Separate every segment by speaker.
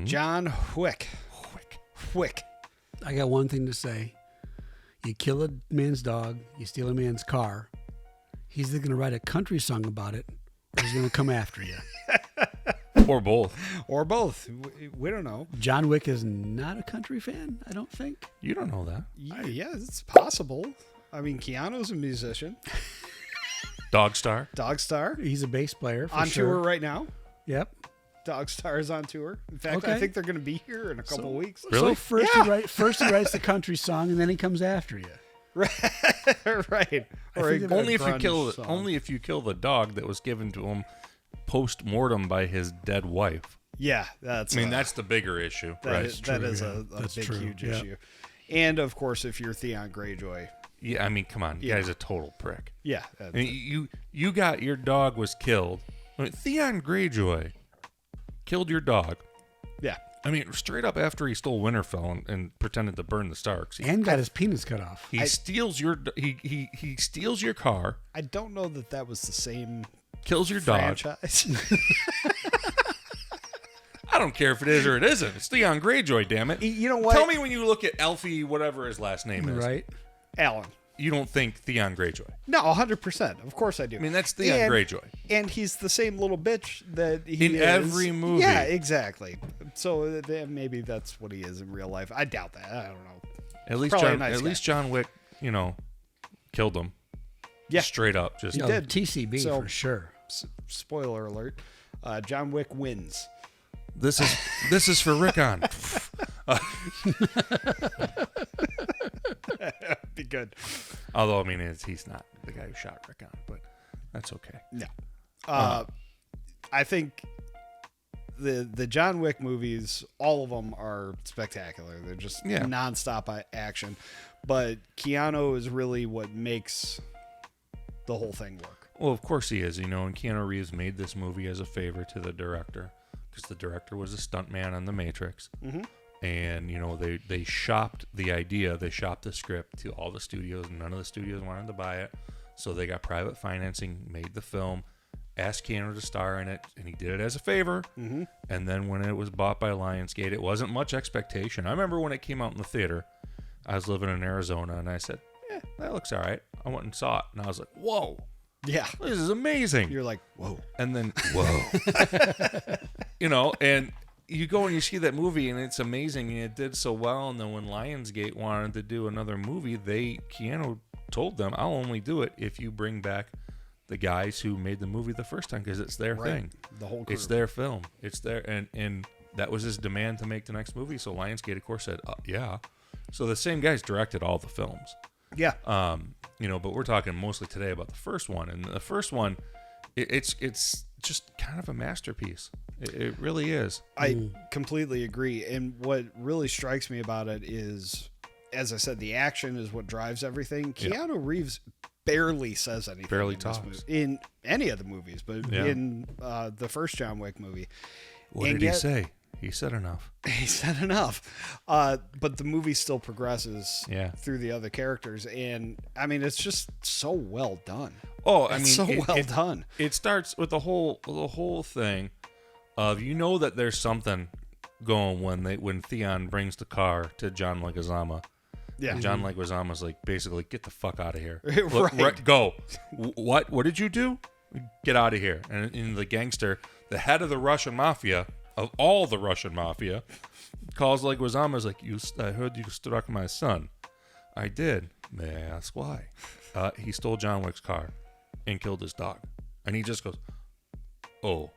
Speaker 1: John Wick. Wick.
Speaker 2: I got one thing to say. You kill a man's dog, you steal a man's car. He's either going to write a country song about it, or he's going to come after you.
Speaker 3: Or both.
Speaker 1: Or both. We don't know.
Speaker 2: John Wick is not a country fan, I don't think.
Speaker 3: You don't know that.
Speaker 1: Yeah, it's possible. I mean, Keanu's a musician.
Speaker 3: Dog Star.
Speaker 1: Dog Star.
Speaker 2: He's a bass player for
Speaker 1: On
Speaker 2: sure.
Speaker 1: tour right now.
Speaker 2: Yep.
Speaker 1: Dog Star is on tour. In fact,
Speaker 2: Okay.
Speaker 1: I think they're going to be here in a couple weeks.
Speaker 3: Really?
Speaker 2: So first, he writes the country song, and then he comes after you.
Speaker 1: Right. Or
Speaker 2: think
Speaker 3: Only if you
Speaker 1: grunge
Speaker 3: kill
Speaker 1: song.
Speaker 3: only if you kill the dog that was given to him post mortem by his dead wife.
Speaker 1: Yeah, that's.
Speaker 3: I mean, that's the bigger issue,
Speaker 1: that
Speaker 3: right?
Speaker 1: is, that
Speaker 2: true,
Speaker 1: is
Speaker 2: yeah.
Speaker 1: a
Speaker 2: That's
Speaker 1: big,
Speaker 2: true,
Speaker 1: huge
Speaker 2: yeah.
Speaker 1: issue. And of course, if you're Theon Greyjoy,
Speaker 3: Yeah, I mean, come on,
Speaker 1: Yeah.
Speaker 3: guy's a total prick.
Speaker 1: yeah,
Speaker 3: I mean, you got your dog was killed. I mean, Theon Greyjoy killed your dog.
Speaker 1: yeah.
Speaker 3: I mean, straight up after he stole Winterfell and pretended to burn the Starks.
Speaker 2: And got his penis cut off.
Speaker 3: He steals your he steals your car,
Speaker 1: I don't know that was the same
Speaker 3: kills your dog.
Speaker 1: franchise.
Speaker 3: I don't care if it is or it isn't. It's Theon Greyjoy, damn it.
Speaker 1: You know what?
Speaker 3: Tell me when you look at Elfie, whatever his last name is,
Speaker 2: Right?
Speaker 1: Alan.
Speaker 3: you don't think Theon Greyjoy.
Speaker 1: No, 100%. Of course I do.
Speaker 3: I mean, that's Theon Greyjoy.
Speaker 1: And he's the same little bitch that he
Speaker 3: In
Speaker 1: is.
Speaker 3: every movie.
Speaker 1: Yeah, exactly. So maybe that's what he is in real life. I doubt that. I don't know.
Speaker 3: At least
Speaker 1: Probably a
Speaker 3: John,
Speaker 1: nice
Speaker 3: at
Speaker 1: guy.
Speaker 3: least John Wick, killed him.
Speaker 1: Yeah.
Speaker 3: Straight up, just
Speaker 2: No,
Speaker 1: did.
Speaker 2: TCB
Speaker 1: So-
Speaker 2: for sure.
Speaker 1: Spoiler alert. John Wick wins.
Speaker 3: this is for Rickon.
Speaker 1: Be good.
Speaker 3: Although I mean, he's not the guy who shot Rickon, but that's okay.
Speaker 1: No. I think the John Wick movies, all of them are spectacular. They're just nonstop action. But Keanu is really what makes the whole thing work.
Speaker 3: Well, of course he is, and Keanu Reeves made this movie as a favor to the director because the director was a stuntman on The Matrix.
Speaker 1: Mm-hmm.
Speaker 3: And, they shopped the idea, they shopped the script to all the studios, and none of the studios wanted to buy it. So they got private financing, made the film, asked Keanu to star in it, and he did it as a favor.
Speaker 1: Mm-hmm.
Speaker 3: And then when it was bought by Lionsgate, it wasn't much expectation. I remember when it came out in the theater, I was living in Arizona, and I said, that looks all right. I went and saw it, and I was like, whoa.
Speaker 1: Yeah.
Speaker 3: This is amazing.
Speaker 1: You're like, whoa.
Speaker 3: And then, whoa. And you go and you see that movie, and it's amazing, and it did so well. And then when Lionsgate wanted to do another movie, Keanu told them, I'll only do it if you bring back the guys who made the movie the first time, because it's their thing.
Speaker 1: The whole crew.
Speaker 3: It's their film. It's their, and that was his demand to make the next movie. So Lionsgate, of course, said, yeah. So the same guys directed all the films.
Speaker 1: Yeah.
Speaker 3: But we're talking mostly today about the first one, and the first one, it's just kind of a masterpiece. It really is.
Speaker 1: I completely agree. And what really strikes me about it is, as I said, the action is what drives everything.
Speaker 3: Yeah.
Speaker 1: Keanu Reeves barely says anything.
Speaker 3: Barely
Speaker 1: in
Speaker 3: talks.
Speaker 1: this movie, in any of the movies, but
Speaker 3: Yeah.
Speaker 1: in the first John Wick movie.
Speaker 3: What
Speaker 1: And
Speaker 3: did he
Speaker 1: yet-
Speaker 3: say? He said enough.
Speaker 1: He said enough. But the movie still progresses through the other characters. And, I mean, it's just so well done.
Speaker 3: Oh,
Speaker 1: It's so well done.
Speaker 3: It starts with the whole thing of that there's something going when Theon brings the car to John Leguizamo.
Speaker 1: Yeah.
Speaker 3: And John Leguizamo's like, basically, get the fuck out of here.
Speaker 1: Right.
Speaker 3: Go. What did you do? Get out of here. And the gangster, the head of the Russian mafia, of all the Russian mafia, calls Leguizamo, is like, I heard you struck my son. I did. May I ask why? He stole John Wick's car and killed his dog. And he just goes, oh.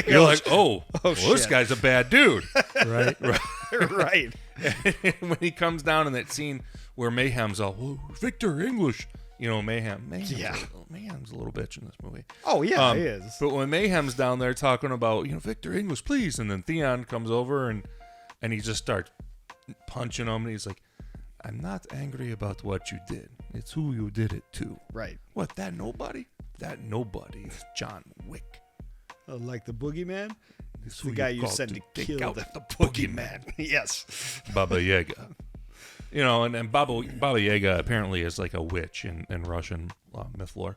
Speaker 3: You're like, well, this guy's a bad dude.
Speaker 2: Right.
Speaker 1: Right.
Speaker 3: And when he comes down in that scene where Mayhem's all, whoa, Victor English, Mayhem's a little bitch in this movie.
Speaker 1: Oh, yeah, he is.
Speaker 3: But when Mayhem's down there talking about, Victor English, please, and then Theon comes over and he just starts punching him, and he's like, I'm not angry about what you did. It's who you did it to.
Speaker 1: Right.
Speaker 3: What, that nobody? That nobody is John Wick.
Speaker 1: Like the Boogeyman?
Speaker 3: It's
Speaker 1: The guy you sent to
Speaker 3: take
Speaker 1: kill
Speaker 3: out
Speaker 1: the
Speaker 3: Boogeyman.
Speaker 1: Yes.
Speaker 3: Baba Yaga. And Baba Yaga apparently is like a witch in Russian myth lore.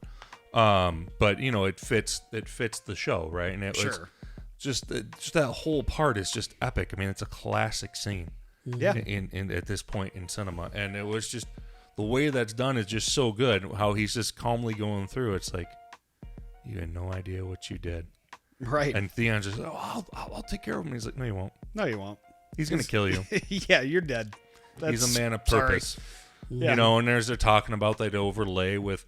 Speaker 3: But it fits the show, right? And just that whole part is just epic. I mean, it's a classic scene.
Speaker 1: Yeah.
Speaker 3: In at this point in cinema, and it was just the way that's done is just so good. How he's just calmly going through. It's like you had no idea what you did,
Speaker 1: right?
Speaker 3: And Theon's just, I'll take care of him. He's like, no, you won't.
Speaker 1: No, you won't.
Speaker 3: He's gonna kill you.
Speaker 1: Yeah, you're dead.
Speaker 3: He's a man of purpose.
Speaker 1: Yeah.
Speaker 3: You know, and they're talking about that overlay with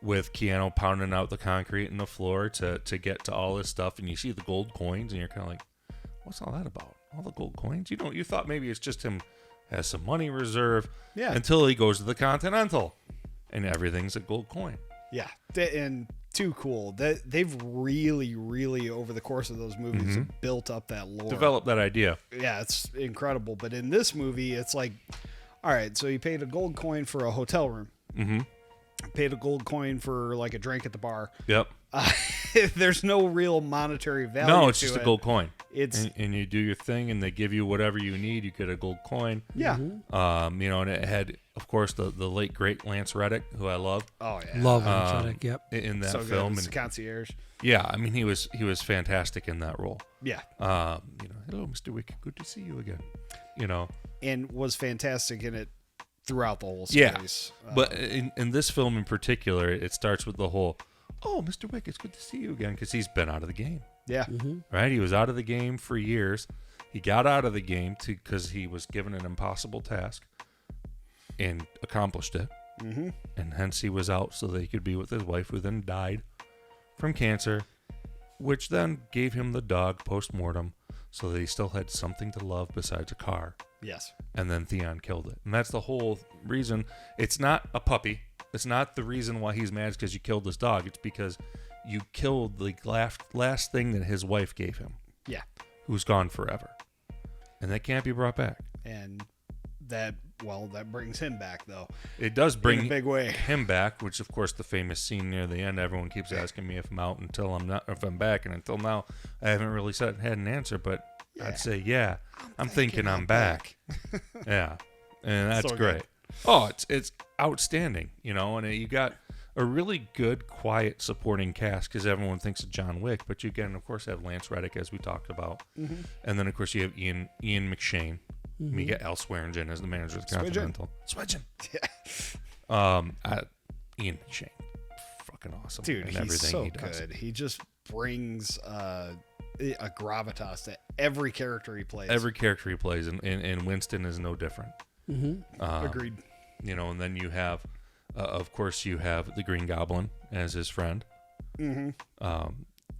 Speaker 3: Keanu pounding out the concrete in the floor to get to all this stuff, and you see the gold coins, and you're kind of like, what's all that about? All the gold coins? You thought maybe it's just him has some money reserve.
Speaker 1: Yeah.
Speaker 3: Until he goes to the Continental, and everything's a gold coin.
Speaker 1: Yeah, and too cool. They've really, really over the course of those movies built up that lore,
Speaker 3: Developed that idea.
Speaker 1: Yeah, it's incredible. But in this movie, it's like, all right, so you paid a gold coin for a hotel room.
Speaker 3: Mm-hmm.
Speaker 1: Paid a gold coin for like a drink at the bar.
Speaker 3: Yep.
Speaker 1: There's no real monetary value.
Speaker 3: No, it's just a gold coin.
Speaker 1: It's
Speaker 3: and you do your thing, and they give you whatever you need. You get a gold coin.
Speaker 1: Yeah.
Speaker 3: You know, and it had, of course, the late great Lance Reddick, who I love.
Speaker 1: Oh yeah.
Speaker 2: Love Lance Reddick. Yep.
Speaker 3: In that
Speaker 1: so
Speaker 3: film,
Speaker 1: and concierge.
Speaker 3: Yeah, I mean, he was fantastic in that role.
Speaker 1: Yeah.
Speaker 3: You know, hello, Mr. Wick, good to see you again. You know,
Speaker 1: and was fantastic in it throughout the whole
Speaker 3: yeah.
Speaker 1: series.
Speaker 3: But in this film in particular, it starts with the whole, oh, Mr. Wick, it's good to see you again, because he's been out of the game.
Speaker 1: Yeah.
Speaker 3: Right? He was out of the game for years. He got out of the game because he was given an impossible task and accomplished it.
Speaker 1: Mm-hmm.
Speaker 3: And hence he was out so that he could be with his wife, who then died from cancer, which then gave him the dog post-mortem so that he still had something to love besides a car.
Speaker 1: Yes.
Speaker 3: And then Theon killed it. And that's the whole reason. It's not a puppy. It's not the reason why he's mad because you killed this dog. It's because you killed the last thing that his wife gave him.
Speaker 1: Yeah.
Speaker 3: Who's gone forever. And that can't be brought back.
Speaker 1: And that brings him back, though.
Speaker 3: It does bring
Speaker 1: in a big way.
Speaker 3: him back, which, of course, the famous scene near the end, everyone keeps asking me if I'm out until I'm not, if I'm back. And until now, I haven't really had an answer, but
Speaker 1: yeah.
Speaker 3: I'd say, yeah, I'm thinking I'm back. Yeah. And that's
Speaker 1: so
Speaker 3: great.
Speaker 1: Good.
Speaker 3: Oh, it's outstanding, you know, and you got a really good, quiet supporting cast because everyone thinks of John Wick, but you again, of course, have Lance Reddick, as we talked about, and then of course you have Ian McShane. You get Al Swearingen as the manager of the Continental. Swidgen.
Speaker 1: Yeah.
Speaker 3: Ian McShane, fucking awesome,
Speaker 1: dude.
Speaker 3: in
Speaker 1: He's
Speaker 3: everything
Speaker 1: so
Speaker 3: he does.
Speaker 1: good. He just brings a gravitas to every character he plays.
Speaker 3: Every character he plays, and Winston is no different.
Speaker 1: Agreed.
Speaker 3: You know, and then you have, of course, you have the Green Goblin as his friend. You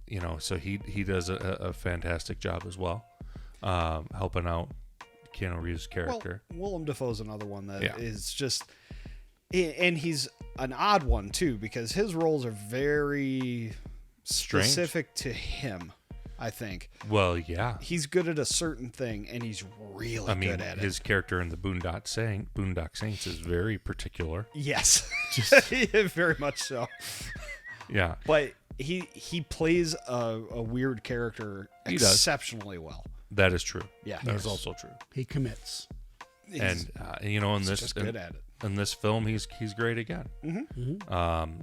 Speaker 3: know, so he does a fantastic job as well, helping out Keanu Reeves' character.
Speaker 1: Well, Willem Dafoe's another one that is just, and he's an odd one too because his roles are very specific to him. I think.
Speaker 3: Well, yeah.
Speaker 1: He's good at a certain thing, and he's really good at it.
Speaker 3: His character in the Boondock Saints is very particular.
Speaker 1: Yes. Very much so.
Speaker 3: Yeah.
Speaker 1: But he plays a weird character exceptionally well.
Speaker 3: That is true.
Speaker 1: Yeah.
Speaker 3: That is also true.
Speaker 2: He commits.
Speaker 3: And you know, in this
Speaker 1: just good at it.
Speaker 3: In this film, he's great again.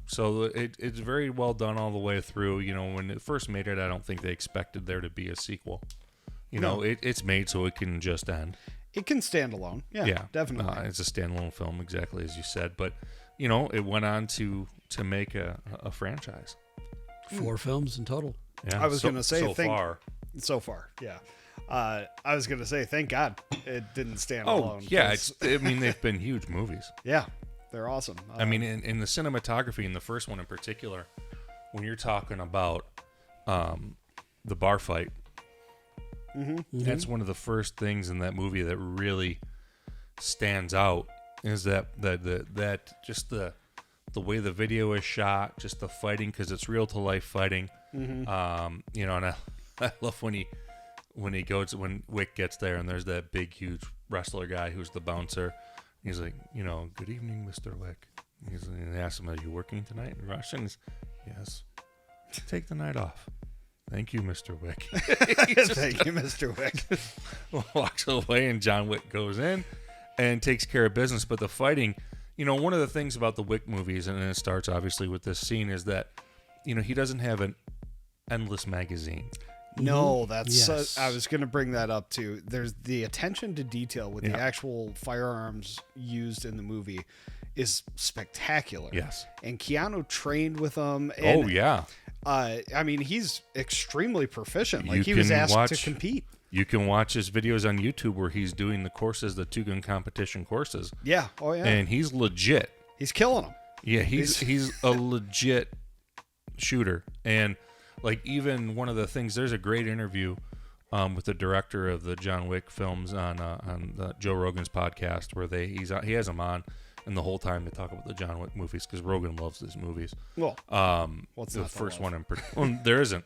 Speaker 3: So it's very well done all the way through. You know, when it first made it, I don't think they expected there to be a sequel. You know, it's made so it can just end.
Speaker 1: It can stand alone. Yeah, definitely.
Speaker 3: It's a standalone film, exactly as you said. But you know, it went on to make a franchise.
Speaker 2: 4 films in total.
Speaker 1: Yeah, I was going to say
Speaker 3: so
Speaker 1: far, yeah. I was going to say, thank God it didn't stand alone.
Speaker 3: Yeah, I mean, they've been huge movies.
Speaker 1: Yeah, they're awesome.
Speaker 3: I mean, in the cinematography, in the first one in particular, when you're talking about the bar fight, that's one of the first things in that movie that really stands out is that just the way the video is shot, just the fighting, because it's real to life fighting. You know, and I love when Wick gets there and there's that big, huge wrestler guy who's the bouncer. He's like, you know, good evening, Mr. Wick. And they ask him, are you working tonight in Russian? Yes. Take the night off. Thank you, Mr. Wick.
Speaker 1: Thank you, Mr. Wick.
Speaker 3: Walks away and John Wick goes in and takes care of business. But the fighting, you know, one of the things about the Wick movies, and it starts obviously with this scene, is that, you know, he doesn't have an endless magazine.
Speaker 1: No, that's
Speaker 2: Yes.
Speaker 1: I was going to bring that up too. There's the attention to detail with the actual firearms used in the movie is spectacular.
Speaker 3: Yes.
Speaker 1: And Keanu trained with them. And,
Speaker 3: Oh yeah.
Speaker 1: I mean, he's extremely proficient. Like,
Speaker 3: You
Speaker 1: he was
Speaker 3: can
Speaker 1: asked
Speaker 3: watch-
Speaker 1: to compete.
Speaker 3: You can watch his videos on YouTube where he's doing the courses, the 2-gun competition courses,
Speaker 1: Yeah. Oh, yeah.
Speaker 3: and he's legit.
Speaker 1: He's killing them.
Speaker 3: Yeah, he's a legit shooter. And like, even one of the things, there's a great interview with the director of the John Wick films on Joe Rogan's podcast where he has him on, and the whole time they talk about the John Wick movies because Rogan loves these movies.
Speaker 1: Well, what's
Speaker 3: the
Speaker 1: not to
Speaker 3: first
Speaker 1: love?
Speaker 3: one there isn't.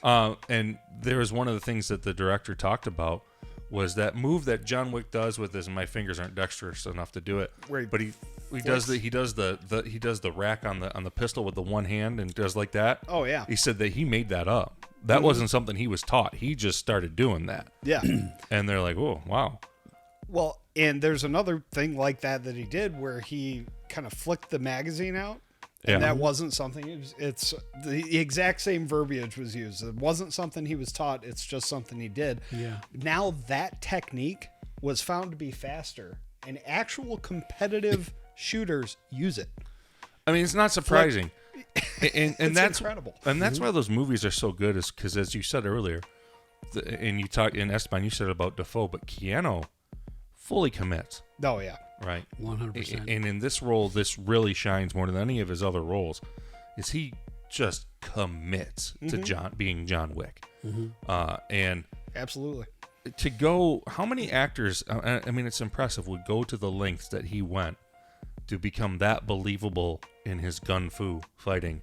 Speaker 3: And there was one of the things that the director talked about was that move that John Wick does with his, my fingers aren't dexterous enough to do it, but he does the rack on the pistol with the one hand and does like that.
Speaker 1: Oh, yeah.
Speaker 3: He said that he made that up. That wasn't something he was taught. He just started doing that.
Speaker 1: Yeah.
Speaker 3: And they're like, "Oh, wow."
Speaker 1: Well, and there's another thing like that he did where he kind of flicked the magazine out. And that wasn't something, it's the exact same verbiage was used. It wasn't something he was taught. It's just something he did.
Speaker 2: Yeah.
Speaker 1: Now that technique was found to be faster, and actual competitive shooters use it.
Speaker 3: I mean, it's not surprising. And
Speaker 1: It's
Speaker 3: that's
Speaker 1: incredible.
Speaker 3: And that's why those movies are so good, is because, as you said earlier, and you talked in Esteban, you said about Defoe, but Keanu fully commits.
Speaker 1: Oh, yeah.
Speaker 3: Right.
Speaker 2: 100%.
Speaker 3: And in this role, this really shines more than any of his other roles, is he just commits to being John Wick. And
Speaker 1: Absolutely.
Speaker 3: to go, how many actors, I mean, it's impressive, would go to the lengths that he went to become that believable in his gun fu fighting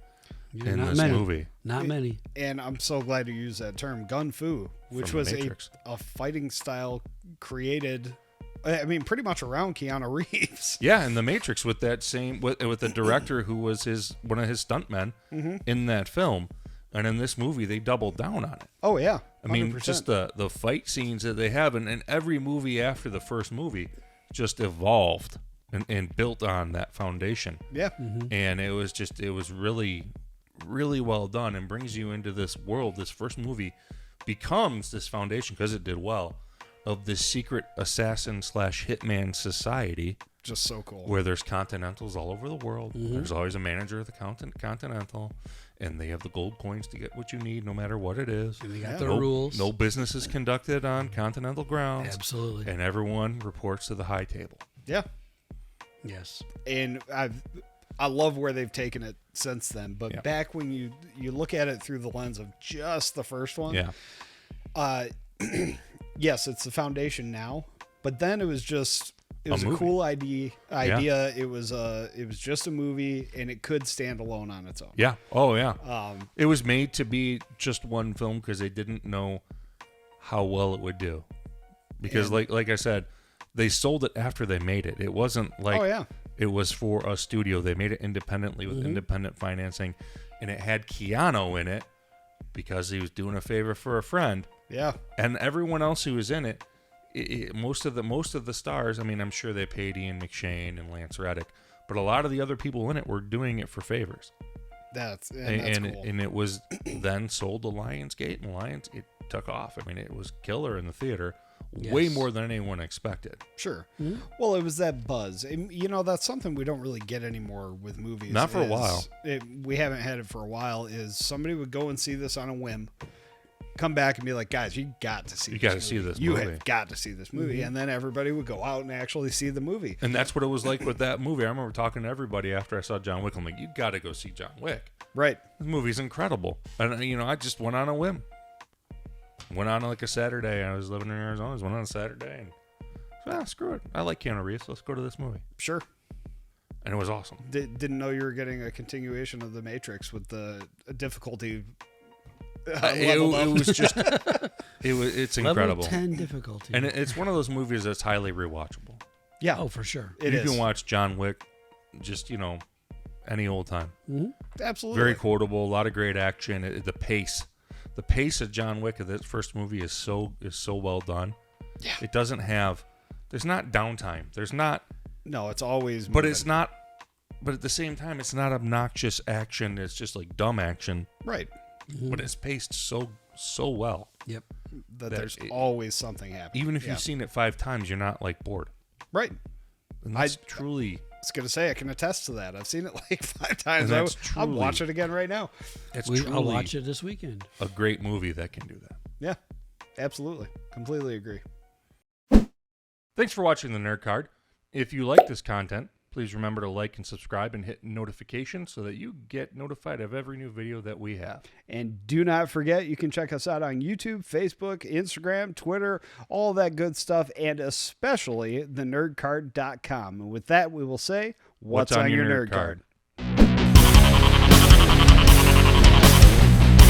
Speaker 3: in
Speaker 2: not
Speaker 3: this
Speaker 2: many.
Speaker 3: movie.
Speaker 2: Not many.
Speaker 1: And I'm so glad you used that term, gun fu, which
Speaker 3: From
Speaker 1: was
Speaker 3: The Matrix.
Speaker 1: a fighting style created, I mean, pretty much around Keanu Reeves.
Speaker 3: Yeah, in The Matrix, with that same with the director who was one of his stuntmen in that film, and in this movie they doubled down on it.
Speaker 1: Oh, yeah. 100%.
Speaker 3: I mean, just the fight scenes that they have, and every movie after the first movie just evolved and built on that foundation.
Speaker 1: Yeah.
Speaker 3: And it was really, really well done, and brings you into this world. This first movie becomes this foundation, because it did well, of this secret assassin / hitman society.
Speaker 1: Just so cool.
Speaker 3: Where there's Continentals all over the world. There's always a manager of the Continental, and they have the gold coins to get what you need, no matter what it is.
Speaker 2: And they got their rules.
Speaker 3: No business is conducted on Continental grounds.
Speaker 2: Absolutely.
Speaker 3: And everyone reports to the high table.
Speaker 1: Yeah.
Speaker 2: Yes.
Speaker 1: And I love where they've taken it since then. But back when you look at it through the lens of just the first one, yes, it's the foundation now. But then it was a cool idea.
Speaker 3: Yeah.
Speaker 1: It was just a movie, and it could stand alone on its own.
Speaker 3: Yeah. Oh, yeah. It was made to be just one film because they didn't know how well it would do. Because, like I said, they sold it after they made it. It wasn't like it was for a studio. They made it independently with independent financing, and it had Keanu in it because he was doing a favor for a friend.
Speaker 1: Yeah.
Speaker 3: And everyone else who was in it, most of the stars, I mean, I'm sure they paid Ian McShane and Lance Reddick, but a lot of the other people in it were doing it for favors.
Speaker 1: That's cool.
Speaker 3: And it was then sold to Lionsgate, and it took off. I mean, it was killer in the theater, way more than anyone expected.
Speaker 1: Sure. Well, it was that buzz. And, that's something we don't really get anymore with movies.
Speaker 3: Not for a while.
Speaker 1: We haven't had it for a while. Is somebody would go and see this on a whim, come back and be like, guys, you got to see this movie. You have got to see this movie. And then everybody would go out and actually see the movie.
Speaker 3: And that's what it was like with that movie. I remember talking to everybody after I saw John Wick. I'm like, you got to go see John Wick.
Speaker 1: Right.
Speaker 3: The movie's incredible. And, I just went on a whim. Went on like a Saturday. I was living in Arizona. I went on a Saturday and screw it. I like Keanu Reeves. Let's go to this movie.
Speaker 1: Sure.
Speaker 3: And it was awesome.
Speaker 1: Didn't know you were getting a continuation of The Matrix with the difficulty.
Speaker 3: It was just, it's incredible.
Speaker 2: Level 10 difficulty.
Speaker 3: And it's one of those movies that's highly rewatchable.
Speaker 1: Yeah.
Speaker 2: Oh, for sure.
Speaker 1: You
Speaker 3: can watch John Wick just, any old time.
Speaker 1: Absolutely.
Speaker 3: Very quotable. A lot of great action. The pace of John Wick of this first movie is so well done.
Speaker 1: Yeah.
Speaker 3: It doesn't have, there's not downtime. There's not.
Speaker 1: No, it's always
Speaker 3: But it's not, but at the same time, it's not obnoxious action. It's just like dumb action.
Speaker 1: Right.
Speaker 3: But it's paced so so well.
Speaker 2: Yep.
Speaker 1: That there's always something happening.
Speaker 3: Even if you've seen it 5 times, you're not like bored.
Speaker 1: Right.
Speaker 3: And that's truly.
Speaker 1: I was going to say, I can attest to that. I've seen it like 5 times. I'll watch it again right now.
Speaker 2: I'll watch it this weekend.
Speaker 3: A great movie that can do that.
Speaker 1: Yeah, absolutely. Completely agree.
Speaker 3: Thanks for watching the Nerd Card. If you like this content, please remember to like and subscribe and hit notifications so that you get notified of every new video that we have.
Speaker 1: And do not forget, you can check us out on YouTube, Facebook, Instagram, Twitter, all that good stuff, and especially thenerdcard.com. And with that, we will say, what's on your nerd card?